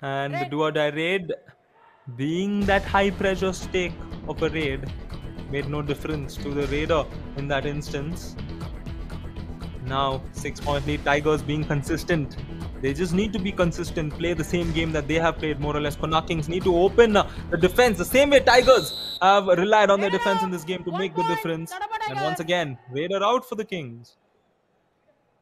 And the do or die raid, being that high pressure stake of a raid, made no difference to the raider in that instance. Now 6-point lead, Tigers being consistent. They just need to be consistent, play the same game that they have played more or less. Connaught Kings need to open the defense the same way Tigers have relied on their Raider defense in out. this game to 1 make the point. difference. Tadapa And once Tigers. again, Raider out for the Kings.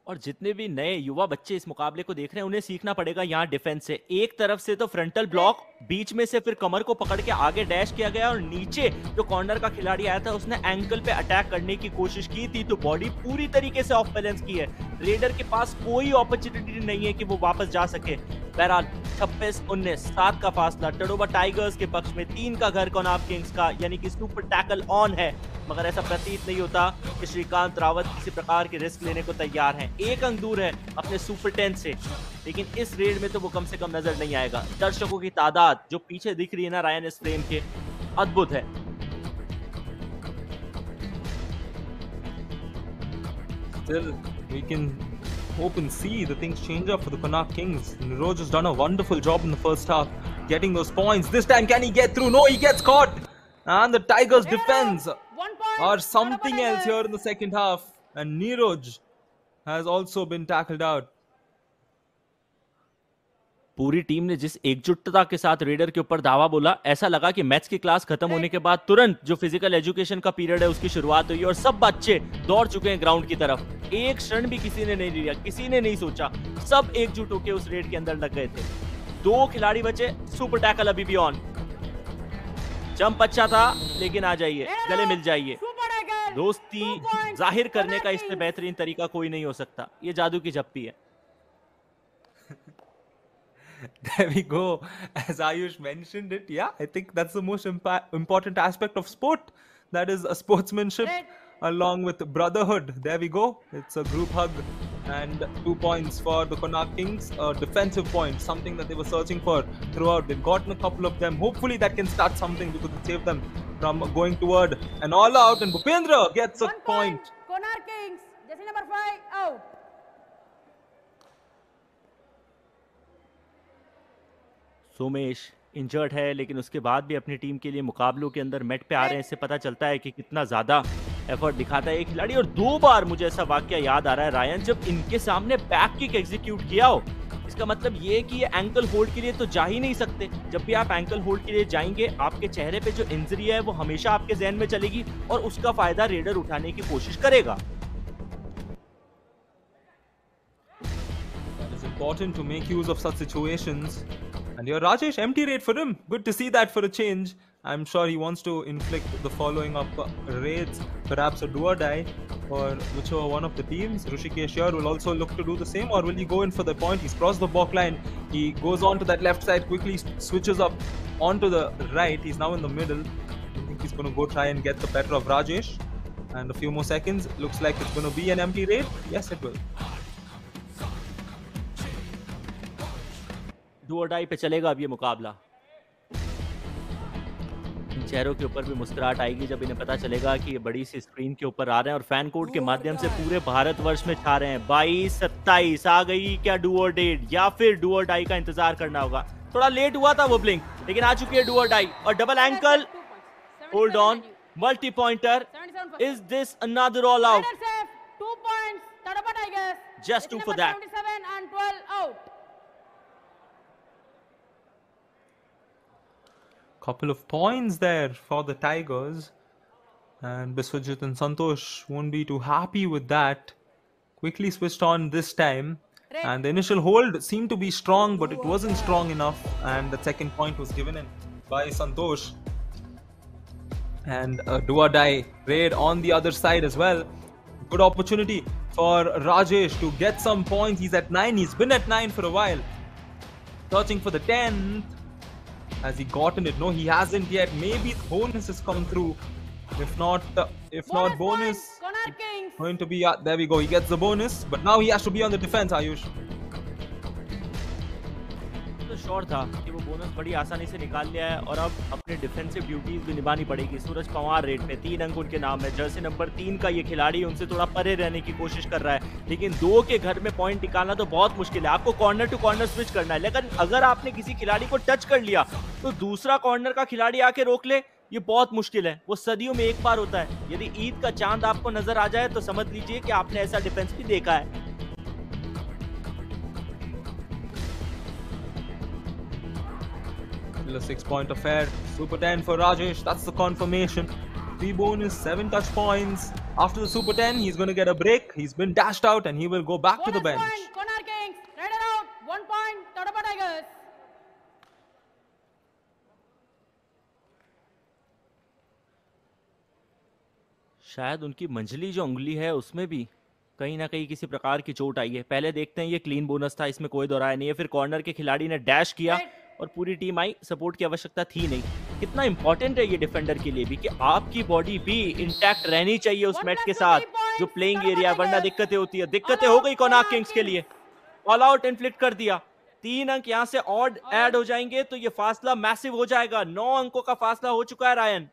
और जितने भी नए युवा बच्चे इस मुकाबले को देख रहे हैं उन्हें सीखना पड़ेगा यहाँ डिफेंस से। एक तरफ से तो फ्रंटल ब्लॉक, बीच में से फिर कमर को पकड़ के आगे डैश किया गया और नीचे जो कॉर्नर का खिलाड़ी आया था उसने एंकल पे अटैक करने की कोशिश की थी, तो बॉडी पूरी तरीके से ऑफ बैलेंस की है। रेडर के पास कोई अपॉर्चुनिटी नहीं है कि वो वापस जा सके। बहरहाल 26-19 7 का फासला टडोबा टाइगर्स के पक्ष में, 3 का घर कोनाब किंग्स का, यानी कि सुपर टैकल ऑन है। मगर ऐसा प्रतीत नहीं होता कि श्रीकांत रावत किसी प्रकार की रिस्क लेने को तैयार हैं। 1 अंक दूर है अपने सुपर 10 से, लेकिन इस रेड में तो वो कम से कम नजर नहीं आएगा। दर्शकों की तादाद जो पीछे दिख रही है ना रायन इस फ्रेम के, अद्भुत है। Still, we can hope and see the things change up for the Connaught Kings. Niroj has done a wonderful job in the first half, getting those points. This time, can he get through? No, he gets caught. And the Tigers' defense 1 point. or Tadapa something else Tigers. here in the second half. And Niroj has also been tackled out. पूरी team ने जिस एकजुटता के साथ raider के ऊपर दावा बोला, ऐसा लगा कि मैथ्स की क्लास खत्म होने के बाद तुरंत जो फिजिकल एजुकेशन का पीरियड है उसकी शुरुआत हुई और सब बच्चे दौड़ चुके हैं ग्राउंड की तरफ। एक क्षण भी किसी ने नहीं लिया, किसी ने नहीं सोचा, सब एकजुट होकर उस रेड के अंदर लग गए थे। 2 खिलाड़ी बचे, सुपर टैकल अभी भी ऑन। जंप अच्छा था, लेकिन आ जाइए, गले मिल जाइए। Super Tigers. दोस्ती 2 points. जाहिर करने का Connaught इससे Kings. बेहतरीन तरीका कोई नहीं हो सकता। ये जादू की झप्पी है। There we go. As Ayush mentioned it, yeah, I think that's the most important aspect of sport. That is a sportsmanship Red. along with brotherhood. There we go. It's a group hug and 2 points for the Connaught Kings. A defensive point, something that they were searching for throughout. They've gotten a couple of them. Hopefully that can start something because it save them from going toward an all out. And Bhupendra gets a 1 point. Connaught Kings. Jersey number 5 out. Somesh injured है, लेकिन उसके बाद भी अपनी team के लिए मुकाबलों के अंदर मैट पे आ रहे हैं। इससे पता चलता है कि कितना ज्यादा एफर्ट दिखाता है ये खिलाड़ी। और 2 बार मुझे ऐसा वाकया याद आ रहा है रायन, जब इनके सामने बैक किक एग्जीक्यूट किया हो। इसका मतलब ये है कि ये एंकल होल्ड के लिए तो जा ही नहीं सकते। जब भी आप एंकल होल्ड के लिए जाएंगे, आपके चेहरे पे जो इंजरी है वो हमेशा आपके जहन में चलेगी और उसका फायदा रेडर उठाने की कोशिश करेगा। It's important to make use of such situations. And your Rajesh, empty raid for him. Good to see that for a change. I'm sure he wants to inflict the following up raids, perhaps a do or die for whichever one of the teams. Rushikesh here will also look to do the same, or will he go in for the point? He's crossed the balk line. He goes on to that left side, quickly switches up onto the right. He's now in the middle. I think he's going to go try and get the better of Rajesh. And a few more seconds. Looks like it's going to be an empty raid. Yes, it will. Do और die पे चलेगा अब ये मुकाबला। इन चेहरों के ऊपर भी मुस्कुराहट आएगी जब इन्हें पता चलेगा कि ये बड़ी सी स्क्रीन के ऊपर आ रहे हैं और फैन कोड के माध्यम से पूरे भारतवर्ष में छा रहे हैं। 22-27 आ गई क्या डू और डेट, या फिर डू और डाई का इंतजार करना होगा। थोड़ा लेट हुआ था वो ब्लिंक, लेकिन आ चुकी है डू और डाई। और double ankle, 2 points. Hold on, multi pointer. 77 is this another all out? Raiders safe. 2 points. Tadapa Tigers. Just 2 Jersey for number that. 77 and 12 out. Couple of points there for the Tigers, and Biswajit and Santosh won't be too happy with that. Quickly switched on this time, and the initial hold seemed to be strong, but it wasn't strong enough, and the second point was given in by Santosh. And a do or die raid on the other side as well. Good opportunity for Rajesh to get some points. He's at 9. He's been at 9 for a while, searching for the 10th. Has he gotten it? No, he hasn't yet. Maybe the bonus has come through. If not bonus, points. Connaught Kings. going to be there. We go. He gets the bonus, but now he has to be on the defense. Ayush. तो तो sure था कि वो bonus बड़ी आसानी से निकाल लिया है और अब अपने डिफेंसिव ड्यूटीज भी निभानी पड़ेगी। सूरज पवार रेड में 3 अंक उनके नाम है। जर्सी नंबर 3 का ये खिलाड़ी उनसे थोड़ा परे रहने की कोशिश कर रहा है, लेकिन 2 के घर में पॉइंट निकालना तो बहुत मुश्किल है। आपको कॉर्नर टू कॉर्नर स्विच करना है, लेकिन अगर आपने किसी खिलाड़ी को टच कर लिया तो दूसरा कॉर्नर का खिलाड़ी आके रोक ले, ये बहुत मुश्किल है। वो सदियों में एक बार होता है। यदि ईद का चांद आपको नजर आ जाए तो समझ लीजिए कि आपने ऐसा डिफेंस भी देखा है। A 6-point affair. Super 10 for Rajesh. That's the confirmation. 3 bonus, 7 touch points. After the Super 10, he's going to get a break. He's been dashed out and he will go back to the Bonus bench. point, Konark Kings. Raider out. 1 point, Tadapa Tigers. शायद उनकी मंझली जो उंगली है उसमें भी कहीं ना कहीं किसी प्रकार की चोट आई है। पहले देखते हैं, ये क्लीन बोनस था, इसमें कोई दोहराया नहीं है। फिर कॉर्नर के खिलाड़ी ने डैश किया और पूरी टीम आई, सपोर्ट की आवश्यकता थी नहीं। कितना इंपॉर्टेंट है ये डिफेंडर के लिए भी कि आपकी बॉडी भी इंटैक्ट रहनी चाहिए उस मैट के साथ जो प्लेइंग एरिया, वरना दिक्कतें होती है। दिक्कतें हो गई कोनार्क किंग्स के लिए, ऑल आउट इन्फ्लिक्ट कर दिया। 3 अंक यहाँ से ऑड ऐड हो जाएंगे तो ये फासला मैसिव हो जाएगा। 9 अंकों का फासला हो चुका है Ryan.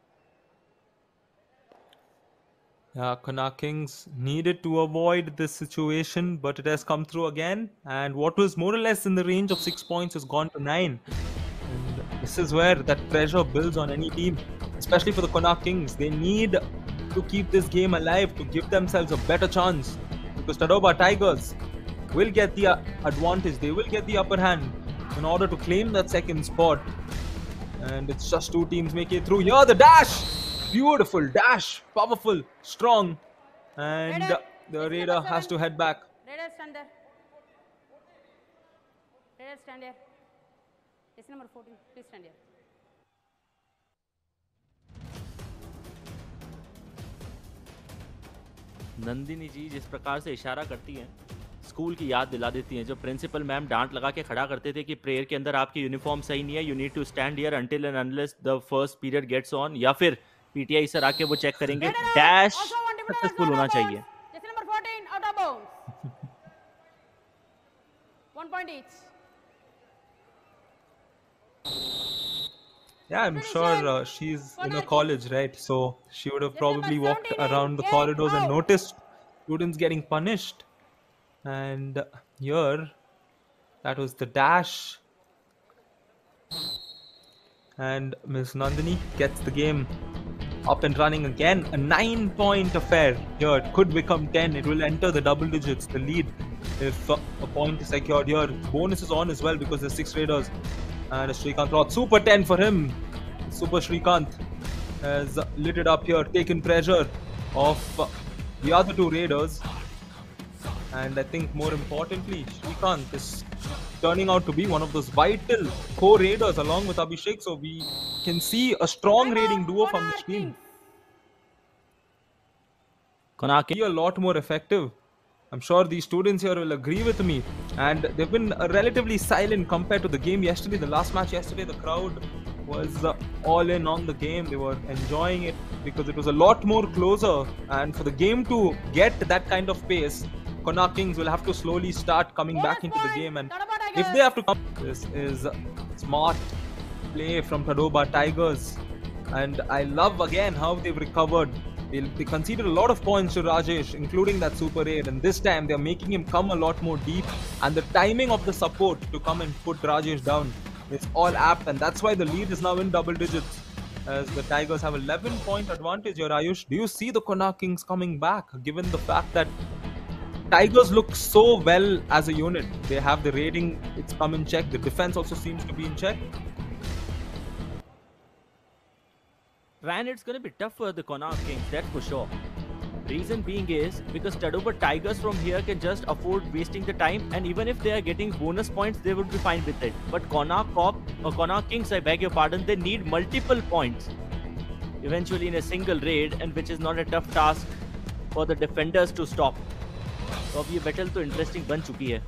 Yeah, Konark Kings needed to avoid this situation, but it has come through again. And what was more or less in the range of 6 points has gone to 9. And this is where that pressure builds on any team, especially for the Konark Kings. They need to keep this game alive to give themselves a better chance. Because Tadoba Tigers will get the advantage. They will get the upper hand in order to claim that second spot. And it's just 2 teams make it through. Here, the dash! Beautiful dash, powerful, strong, and the Raider has to head back. Raider stand there. Raider stand here. This number 14, please stand here. Nandini जी जिस प्रकार से इशारा करती हैं, school की याद दिला देती हैं। जब प्रिंसिपल मैम डांट लगा के खड़ा करते थे कि प्रेयर के अंदर आपकी यूनिफॉर्म सही नहीं है, you need to stand here until and unless the first period gets on, या फिर पीटीआई सर आके वो चेक करेंगे। डैश सक्सेसफुल होना चाहिए। This number 14 out of bounds. 1 point each. Yeah, I'm sure she's in a college, right? So she would have probably walked around the corridors and noticed students getting punished. And here, that was the dash. And Miss Nandini gets the game up and running again. A 9-point affair here. It could become 10. It will enter the double digits, the lead, if a point is secured here. Bonus is on as well because there's 6 Raiders. And a Srikanth Roth. Super 10 for him. Super Srikanth has lit it up here, taken pressure off the other 2 Raiders. And I think more importantly, Srikanth is turning out to be one of those vital co-raiders along with Abhishek. So we can see a strong raiding duo from this team. Konark Be a lot more effective. I'm sure these students here will agree with me. And they've been relatively silent compared to the game yesterday. The last match yesterday, the crowd was all in on the game. They were enjoying it because it was a lot more closer. And for the game to get that kind of pace, Konark Kings will have to slowly start coming back into the game. And if they have to come, this is smart play from Tadoba Tigers. And I love again how they've recovered. They conceded a lot of points to Rajesh, including that Super 8. And this time they're making him come a lot more deep. And the timing of the support to come and put Rajesh down is all apt. And that's why the lead is now in double digits. As the Tigers have 11-point advantage here, Ayush. Do you see the Konark Kings coming back, given the fact that Tigers look so well as a unit? They have the rating, it's come in check. The defense also seems to be in check. Ryan, it's going to be tough for the Konark Kings, that's for sure. Reason being is because Tadoba Tigers from here can just afford wasting the time, and even if they are getting bonus points, they would be fine with it. But Konark Kings, I beg your pardon, they need multiple points eventually in a single raid, and which is not a tough task for the defenders to stop. तो अब ये battle तो interesting बन चुकी है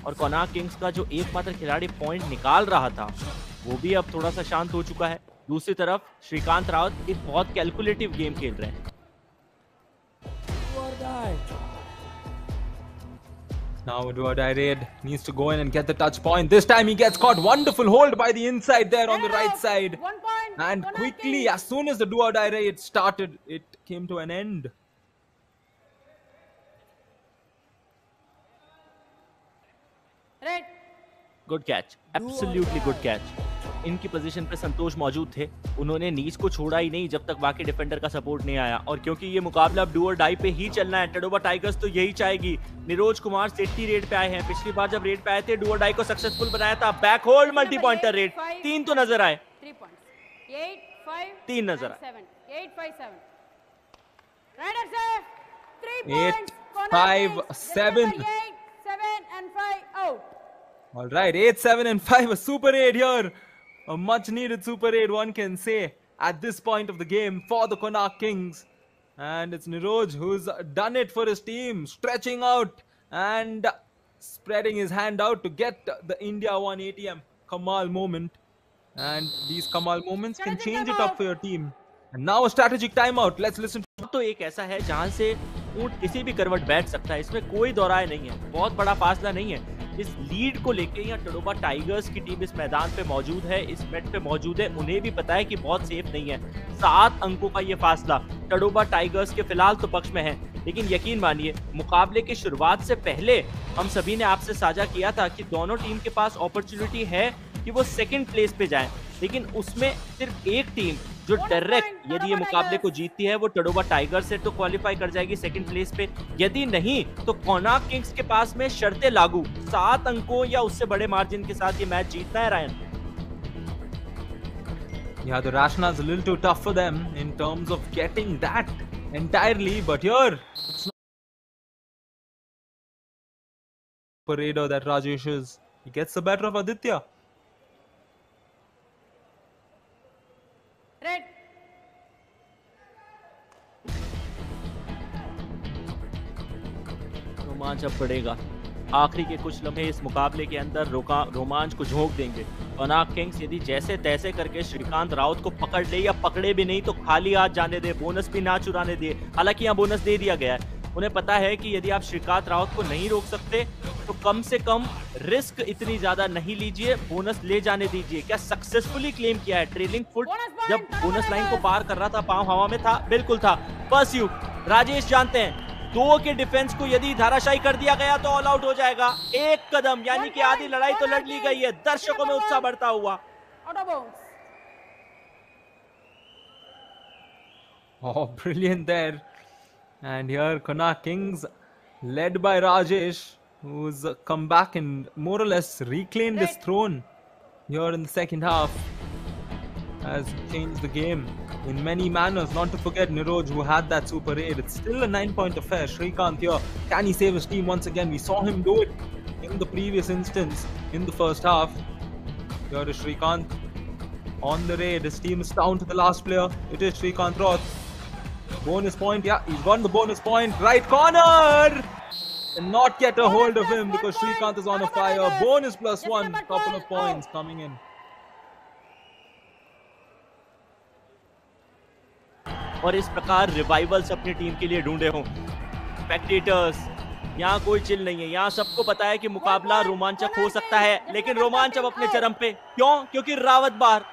और Konark Kings का जो एकमात्र खिलाड़ी पॉइंट निकाल रहा था वो भी अब थोड़ा सा शांत हो चुका है। दूसरी तरफ श्रीकांत रावत एक बहुत कैलकुलेटिव गेम खेल रहे हैं। Now do or die raid needs to go in and get the touch point. This time he gets caught. Wonderful hold by the inside there on the right side. 1 point. And Konark quickly, Kings. as soon as the do or die raid started, it came to an end. Red. Good catch, absolutely good catch. इनकी position पे संतोष मौजूद थे, उन्होंने नीच को छोड़ा ही नहीं जब तक बाकी डिफेंडर का सपोर्ट नहीं आया। और क्योंकि ये मुकाबला अब डू और डाई पे ही चलना है, टडोबा टाइगर्स तो यही चाहेगी। निरोज कुमार सेफ्टी रेड पे आए हैं, पिछली बार जब रेड पे आए थे डू और डाई को सक्सेसफुल बनाया था। Back hold multi pointer red, 3 तो नजर आए, 3 points. 8, 5, 3 नजर आए। 7. 8, 5, 7. Riders have 3 8, points. Konark 5, Kings. 7. 8, 7 and 5 out. All right, 8, 7 and 5. A super 8 here. A much needed super 8, one can say, at this point of the game for the Konark Kings. And it's Niroj who's done it for his team, stretching out and spreading his hand out to get the India 1 ATM Kamal moment. And these Kamal moments can change it up for your team. And now a strategic timeout. Let's listen. तो एक ऐसा है जहां से ऊंट किसी भी करवट बैठ सकता है, इसमें कोई दौराय नहीं है, बहुत बड़ा फासला नहीं है। इस लीड को लेके यहाँ टडोबा टाइगर्स की टीम इस मैदान पे मौजूद है, इस मैच पे मौजूद है, उन्हें भी पता है कि बहुत सेफ नहीं है। 7 अंकों का ये फासला टडोबा टाइगर्स के फिलहाल तो पक्ष में है, लेकिन यकीन मानिए मुकाबले की शुरुआत से पहले हम सभी ने आपसे साझा किया था कि दोनों टीम के पास अपॉर्चुनिटी है कि वो सेकंड प्लेस पे जाएं, लेकिन उसमें सिर्फ एक टीम जो डायरेक्ट यदि ये मुकाबले को जीतती है वो टडोबा टाइगर्स से तो क्वालिफाई कर जाएगी सेकंड प्लेस पे, यदि नहीं तो कोनार्क किंग्स के पास में शर्तें लागू, 7 अंकों या उससे बड़े मार्जिन के साथ ये मैच जीतना है। Ryan, Yeah, the rationale is a little too tough for them in terms of getting that entirely, but here it's not Paredo that Rajesh is. He gets the better of Aditya. Red. रोमांच अब बढ़ेगा, आखिरी के कुछ लम्हे इस मुकाबले के अंदर रोमांच को झोंक देंगे। कोनार्क किंग्स यदि जैसे तैसे करके श्रीकांत राउत को पकड़ ले या पकड़े भी नहीं तो खाली हाथ जाने दे, बोनस भी ना चुराने दिए। हालांकि यहाँ बोनस दे दिया गया है, उन्हें पता है कि यदि आप श्रीकांत राउत को नहीं रोक सकते तो कम से कम रिस्क इतनी ज्यादा नहीं लीजिए, बोनस ले जाने दीजिए। क्या सक्सेसफुली क्लेम किया है? ट्रेलिंग फुट जब बोनस लाइन को पार कर रहा था, पांव हवा में था, बिल्कुल था। परस्यूट राजेश जानते हैं 2 के डिफेंस को यदि धाराशायी कर दिया गया तो ऑल आउट हो जाएगा। 1 कदम यानी कि आधी लड़ाई तो लड़ ली गई है, दर्शकों में उत्साह बढ़ता हुआ। Out of bounds. Oh, brilliant there. And here Konark Kings, led by Rajesh, who's come back and more or less reclaimed his throne here in the second half, has changed the game in many manners. Not to forget Niroj, who had that super 8. It's still a 9-point affair. Shrikant here, can he save his team once again? We saw him do it in the previous instance in the first half. Here is Shrikant on the raid. His team is down to the last player. It is Shrikant Roth. Bonus point, yeah, he's got the bonus point. Right corner! And not get a hold of him because Shrikant is on a fire. Bonus +1, couple of points coming in. और इस प्रकार revivals अपनी team के लिए ढूंढे हों। Spectators, यहाँ कोई चिल नहीं है, यहाँ सबको पता है कि मुकाबला रोमांचक हो सकता है, लेकिन रोमांच अब अपने चरम पे। क्यों? क्योंकि रावत बाहर।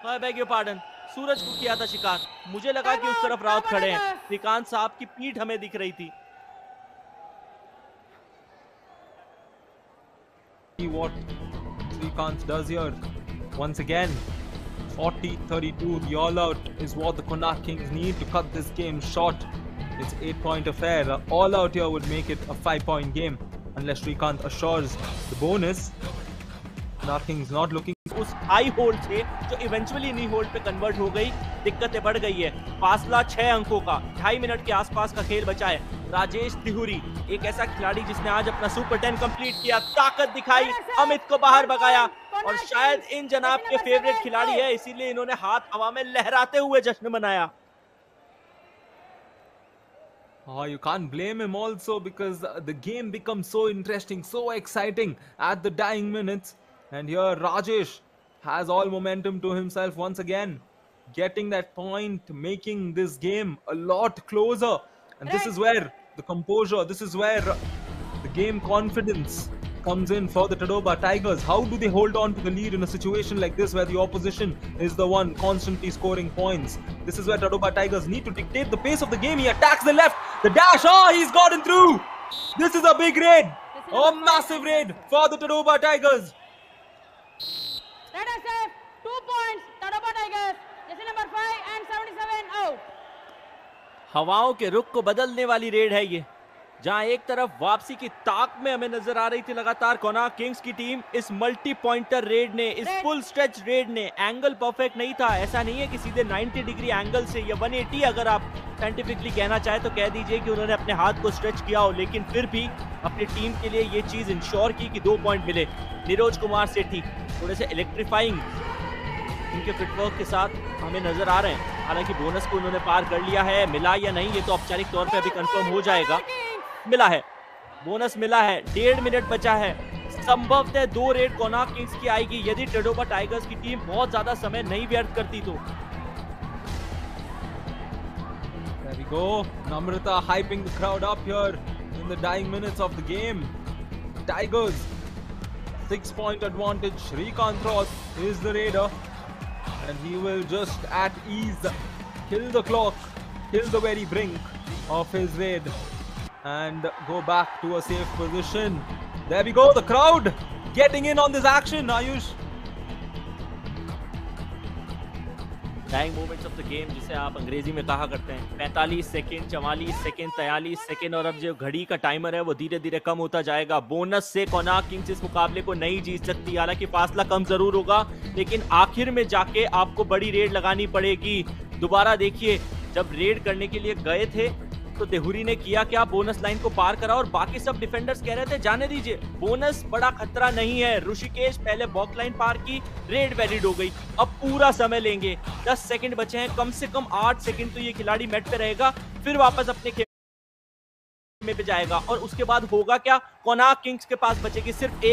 I beg your pardon, सूरज को किया था शिकार, मुझे लगा कि उस तरफ रावत खड़े हैं, श्रीकांत साहब की पीठ हमें दिख रही थी। See what Shrikant does here. Once again, 40-32, the all-out is what the Konark Kings need to cut this game short. It's 8-point affair. All-out here would make it a 5-point game unless Shrikant assures the bonus. Konark Kings not looking. उस high hold से जो eventually नी hold पे convert हो गई, दिक्कतें बढ़ गई है। फासला 6 अंकों का, 2.5 मिनट के आसपास का खेल बचा है। राजेश तिहुरी एक ऐसा खिलाड़ी जिसने आज अपना सुपर 10 कंप्लीट किया, ताकत दिखाई, अमित को बाहर भगाया और शायद इन जनाब के फेवरेट खिलाड़ी है, इसीलिए इन्होंने हाथ हवा में लहराते हुए जश्न मनाया। Oh, you can't blame him also because the game becomes so interesting, so exciting at the dying minutes. And here Rajesh has all momentum to himself once again, getting that point, making this game a lot closer. And this is where the composure. This is where the game confidence comes in for the Tadoba Tigers. How do they hold on to the lead in a situation like this where the opposition is the one constantly scoring points? This is where Tadoba Tigers need to dictate the pace of the game. He attacks the left, the dash, he's gotten through. This is a big raid, a massive raid for the Tadoba Tigers. Red SF, 2 points, Tadoba Tigers, jersey number 5 and 77 out. हवाओं के रुख को बदलने वाली red है ये, जहां एक तरफ वापसी की ताक में हमें नजर आ रही थी लगातार कोनार्क किंग्स की टीम, इस मल्टी पॉइंटर रेड ने, इस फुल स्ट्रेच रेड ने, एंगल परफेक्ट नहीं था, ऐसा नहीं है कि सीधे 90 डिग्री एंगल से या 180 अगर आप साइंटिफिकली कहना चाहे तो कह दीजिए कि उन्होंने अपने हाथ को स्ट्रेच किया हो, लेकिन फिर भी अपनी टीम के लिए ये चीज इंश्योर की कि 2 पॉइंट मिले। नीरज कुमार सेठी थोड़े से इलेक्ट्रीफाइंग उनके फुटवर्क के साथ हमें नजर आ रहे हैं। हालांकि बोनस को उन्होंने पार कर लिया है, मिला या नहीं ये तो औपचारिक तौर पे अभी कंफर्म हो जाएगा। मिला है, बोनस मिला है, 1.5 मिनट बचा है, संभवतः 2 रेड कोनार्क किंग्स की आएगी यदि टडोबा टाइगर्स की टीम बहुत ज्यादा समय नहीं व्यर्थ करती तो। There we go, Namrata hyping the crowd up here in the dying minutes of the game. Tigers 6-point advantage. Shrikant Ross is the raider and he will just at ease kill the clock, kill the very brink of his raid and go back to a safe position. There we go, the crowd getting in on this action. Ayush, dying moments of the game जिसे आप अंग्रेजी में कहा करते हैं, 45 second, 44 second, 43 second और अब जो घड़ी का टाइमर है वो धीरे धीरे कम होता जाएगा। बोनस से कोनार्क किंग्स इस मुकाबले को नहीं जीत सकती, हालांकि फासला कम जरूर होगा लेकिन आखिर में जाके आपको बड़ी रेड लगानी पड़ेगी। दोबारा देखिए, जब रेड करने के लिए गए थे तो देहुरी ने किया क्या, बोनस लाइन को पार करा और बाकी सब डिफेंडर्स कह रहे थे जाने दीजिए, बोनस बड़ा खतरा नहीं है। ऋषिकेश पहले बॉक्स लाइन पार की, रेड वैलिड हो गई, अब पूरा समय लेंगे, 10 सेकंड बचे हैं, कम से कम 8 सेकंड तो ये खिलाड़ी मैट पे रहेगा, फिर वापस अपने खेमे पे जाएगा और उसके बाद होगा क्या, कोनार्क किंग्स के पास बचेगी सिर्फ